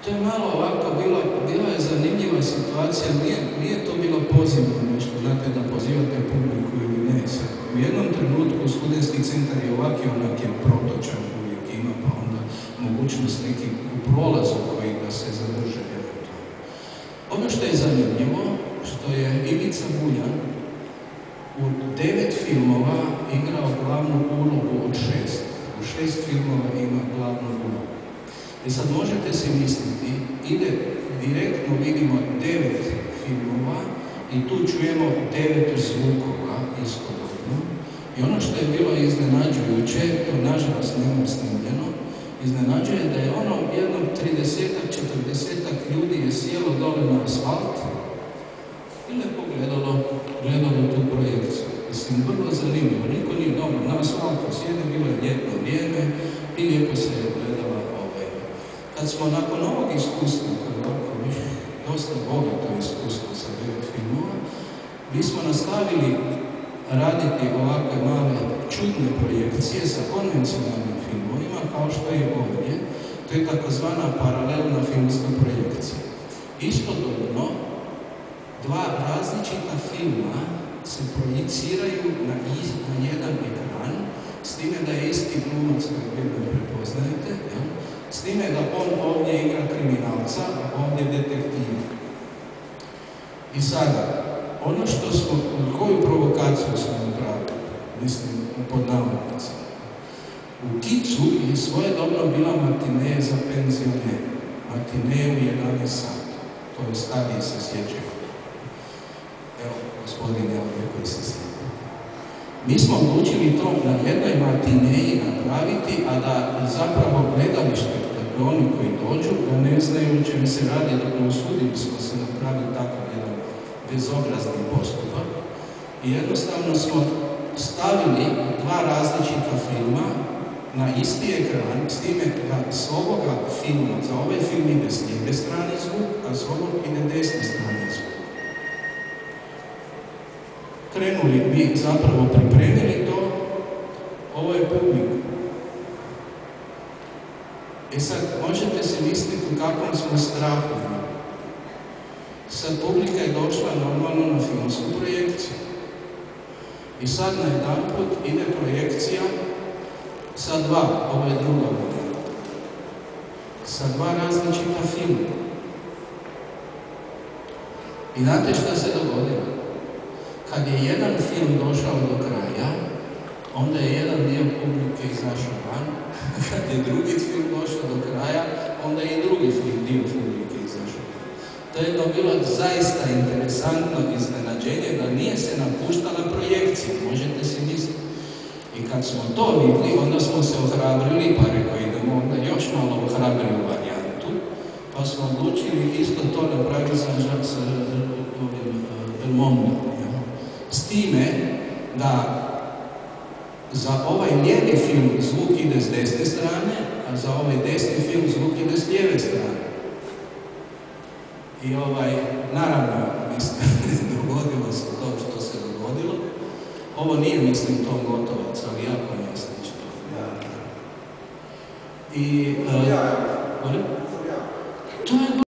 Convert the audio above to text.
To je malo ovako, bila je zanimljiva situacija, nije to bilo pozivno nešto, znate, da pozivate publiku ili ne. U jednom trenutku studentski centar je ovak i onak je protočan, uvijek ima, pa onda mogućnost neki u prolazu koji da se zadrže eventualno. Ono što je zanimljivo, što je Ivica Buljan u 9 filmova igrao glavnu ulogu od 6. U 6 filmova ima glavnu ulogu. I sad možete si misliti, direktno vidimo 9 filmova i tu čujemo 9 zvukova istodobno. I ono što je bilo iznenađujuće, to nažalost nema snimljeno, iznenađuje da je ono jednom 30-ak, 40-ak ljudi je sjelo dole na asfalt i lepo gledalo tu projekciju. Mislim, vrlo zanimljivo, niko nije dobro na asfaltu sjede, bilo je ljetno vrijeme i lijepo se je gledala Kad smo nakon ovog iskustva, koje je ovako dosta bogato iskustvo sa 9 filmova, mi smo nastavili raditi ovakve male čudne projekcije sa konvencionalnim filmovima, kao što je ovdje. To je takozvana paralelna filmska projekcija. Istodobno, 2 različita filma se projiciraju na jedan ekran, s time da je isti glumac koji vjerujem prepoznajete, s time da on ovdje igra kriminalca, a ovdje detektiva. I sada, ono što smo, koju provokaciju smo napravili, mislim, pod navodnicama. U Kicu je svojedobno bila matineja za penzionere. Matineja u 11 sati. To je stariji se sjećaju. Evo, gospodine ovdje koji se sjeća. Mi smo odlučili to na jednoj matineji napraviti, a da zapravo gledalište, dakle oni koji dođu, da ne znaju o čem se radi, dakle usudili smo se napraviti takav jedan bezobrazni postupak. I jednostavno smo stavili 2 različita filma na isti ekran, s time da s ovoga filma, za ovaj film ide s lijeve strane zvuk, a s ovog ide desne strane zvuk. Krenuli mi zapravo pripremili to, ovo je publika. I sad možete si misliti u kakvom smo strahu. Sad publika je došla normalno na filmsku projekciju. I sad na jedanput ide projekcija sa 2, ovo je druga varijanta, sa 2 različita filma. I znate šta se dogodilo? Kad je jedan film došao do kraja, onda je jedan dio publike izašao van. Kad je drugi film došao do kraja, onda je i drugi dio publike izašao van. To je to bilo zaista interesantno iznenađenje da nije se napuštala projekcija, možete si misliti. I kad smo to vidjeli, onda smo se ohrabrili, pa rekao idemo onda još malo ohrabriju varijantu, pa smo odlučili isto to napraviti sa Belmondom. S time da za ovaj lijevi film zvuk ide s desne strane, a za ovaj desni film zvuk ide s lijeve strane. I naravno, mislim, dogodilo se to što se dogodilo. Ovo nije, mislim, to gotovo